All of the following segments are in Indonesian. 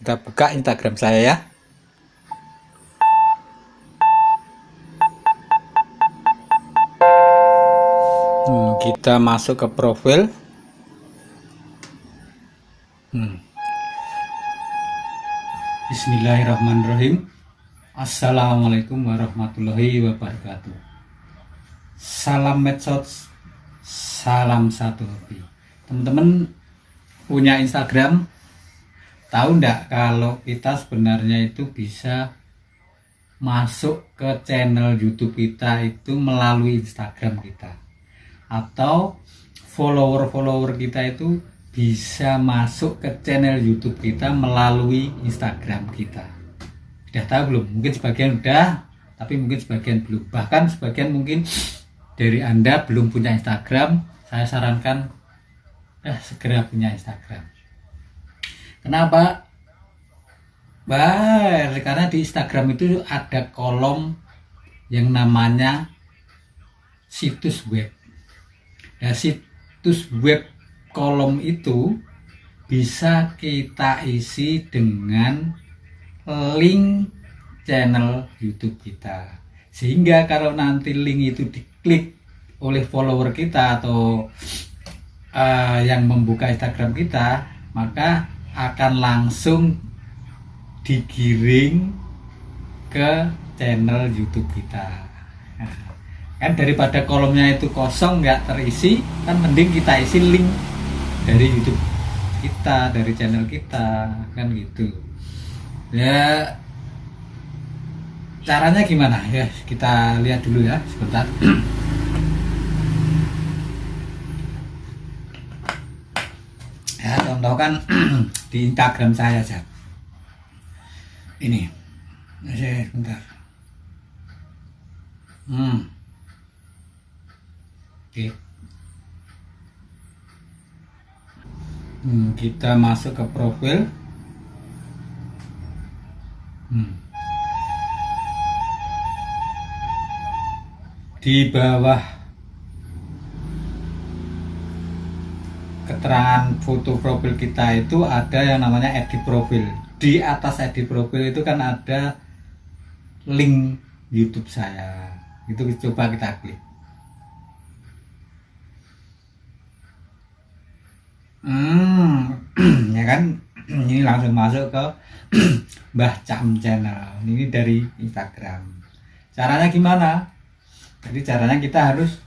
Kita buka Instagram saya ya. Kita masuk ke profil. Bismillahirrahmanirrahim. Assalamualaikum warahmatullahi wabarakatuh. Salam medsos, salam satu hobi. Teman-teman punya Instagram, tahu enggak kalau kita sebenarnya itu bisa masuk ke channel YouTube kita itu melalui Instagram kita, atau follower-follower kita itu bisa masuk ke channel YouTube kita melalui Instagram kita. Sudah tahu belum? Mungkin sebagian udah, tapi mungkin sebagian belum. Bahkan sebagian mungkin dari Anda belum punya Instagram. Saya sarankan segera punya Instagram. Kenapa? Karena di Instagram itu ada kolom yang namanya situs web. Nah, situs web kolom itu bisa kita isi dengan link channel YouTube kita. Sehingga kalau nanti link itu diklik oleh follower kita atau yang membuka Instagram kita, maka akan langsung digiring ke channel YouTube kita. Kan daripada kolomnya itu kosong nggak terisi, kan mending kita isi link dari YouTube kita, dari channel kita, kan gitu ya. Caranya gimana ya, kita lihat dulu ya sebentar. Ya, contoh kan di Instagram saya aja ini, sebentar. Oke. Kita masuk ke profil. Di bawah keterangan foto profil kita itu ada yang namanya edit profil. Di atas edit profil itu kan ada link YouTube saya. Itu coba kita klik. Ya kan, ini langsung masuk ke Mbah Cam Channel. Ini dari Instagram. Caranya gimana? Jadi caranya kita harus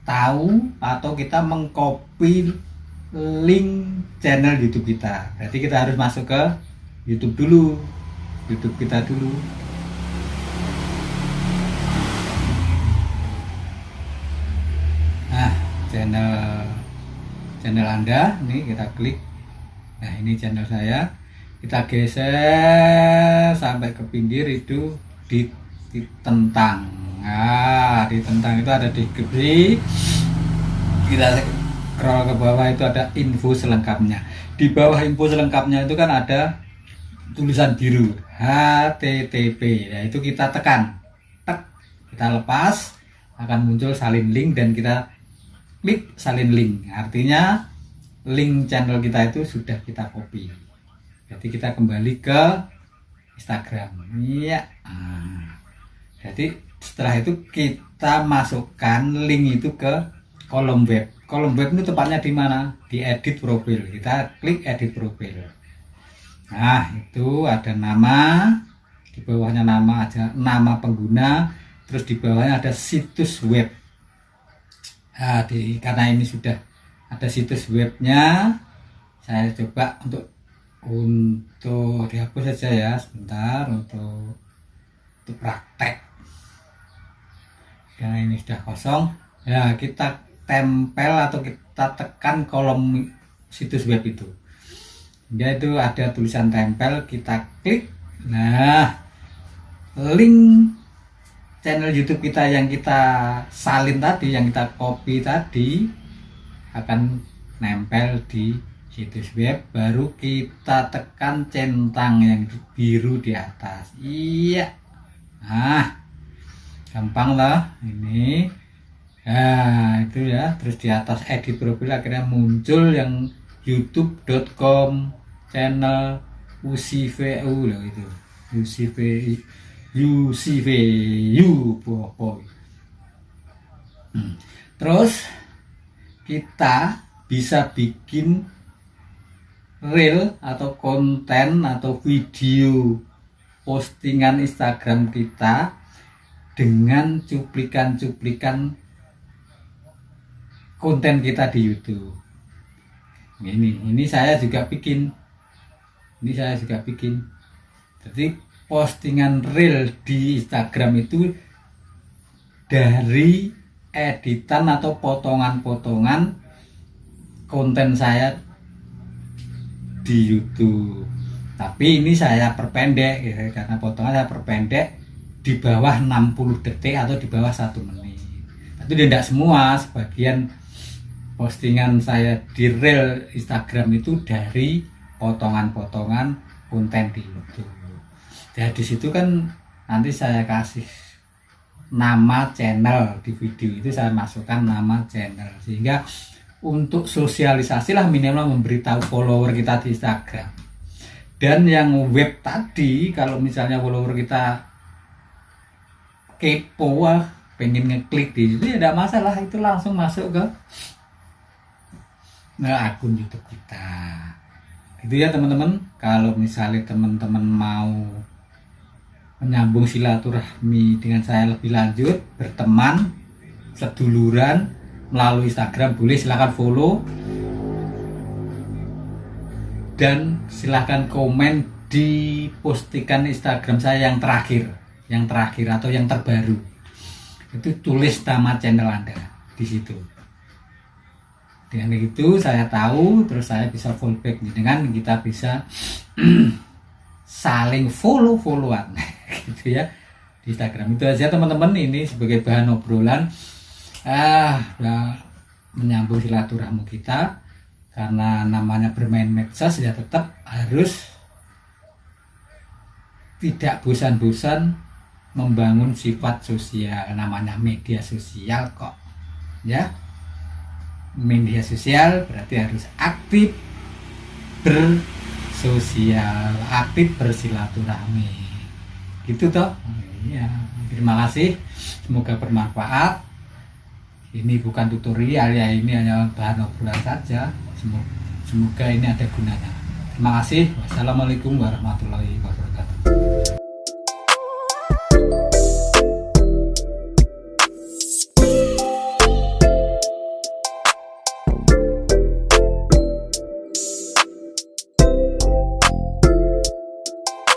tahu atau kita mengcopy link channel YouTube kita. Berarti kita harus masuk ke YouTube dulu, YouTube kita dulu. Nah, channel Anda, ini kita klik. Nah, ini channel saya. Kita geser sampai ke pinggir itu ditentang. Nah, ditentang itu ada deskripsi. Kita scroll ke bawah itu ada info selengkapnya. Di bawah info selengkapnya itu kan ada tulisan biru HTTP. Nah, itu kita tekan. Tek, kita lepas, akan muncul salin link dan kita klik salin link. Artinya link channel kita itu sudah kita copy. Jadi kita kembali ke Instagram. Iya. Jadi setelah itu kita masukkan link itu ke kolom web. Kolom web itu tepatnya di mana? Di edit profil. Kita klik edit profil. Nah, itu ada nama, di bawahnya nama aja, nama pengguna, terus di bawahnya ada situs web. Nah, karena ini sudah ada situs webnya, saya coba untuk dihapus saja ya sebentar untuk praktek. Karena ini sudah kosong, ya kita tempel atau kita tekan kolom situs web itu. Dia itu ada tulisan tempel, kita klik. Nah, link channel YouTube kita yang kita salin tadi, yang kita copy tadi akan nempel di situs web. Baru kita tekan centang yang biru di atas. Iya. Nah, gampang lah ini. Nah, itu ya. Terus di atas edit profil akhirnya muncul yang youtube.com channel UCVU loh itu. UCVU boy. Terus kita bisa bikin reel atau konten atau video postingan Instagram kita dengan cuplikan-cuplikan konten kita di YouTube. Ini saya juga bikin. Jadi postingan reel di Instagram itu dari editan atau potongan-potongan konten saya di YouTube. Tapi ini saya perpendek ya, karena potongan saya perpendek di bawah 60 detik atau di bawah 1 menit. Tapi tidak semua, sebagian postingan saya di reel Instagram itu dari potongan-potongan konten di YouTube. Dan di situ kan nanti saya kasih nama channel di video itu, saya masukkan nama channel sehingga untuk sosialisasi lah minimal memberitahu follower kita di Instagram. Dan yang web tadi, kalau misalnya follower kita kepo pengen ngeklik di situ ya tidak masalah, itu langsung masuk ke akun YouTube kita. Itu ya teman-teman. Kalau misalnya teman-teman mau menyambung silaturahmi dengan saya lebih lanjut, berteman, seduluran melalui Instagram, boleh silahkan follow dan silahkan komen di postingan Instagram saya yang terakhir atau yang terbaru. Itu tulis nama channel Anda di situ. Dengan itu saya tahu, terus saya bisa fallback dengan kita bisa saling follow-followan gitu ya di Instagram. Itu aja teman-teman, ini sebagai bahan obrolan menyambung silaturahmi kita, karena namanya bermain medsos ya tetap harus tidak bosan-bosan membangun sifat sosial. Namanya media sosial kok ya, media sosial berarti harus aktif bersosial, aktif bersilaturahmi gitu toh ya. Terima kasih, semoga bermanfaat. Ini bukan tutorial ya, ini hanya bahan obrolan saja. Semoga ini ada gunanya. Terima kasih. Wassalamualaikum warahmatullahi wabarakatuh.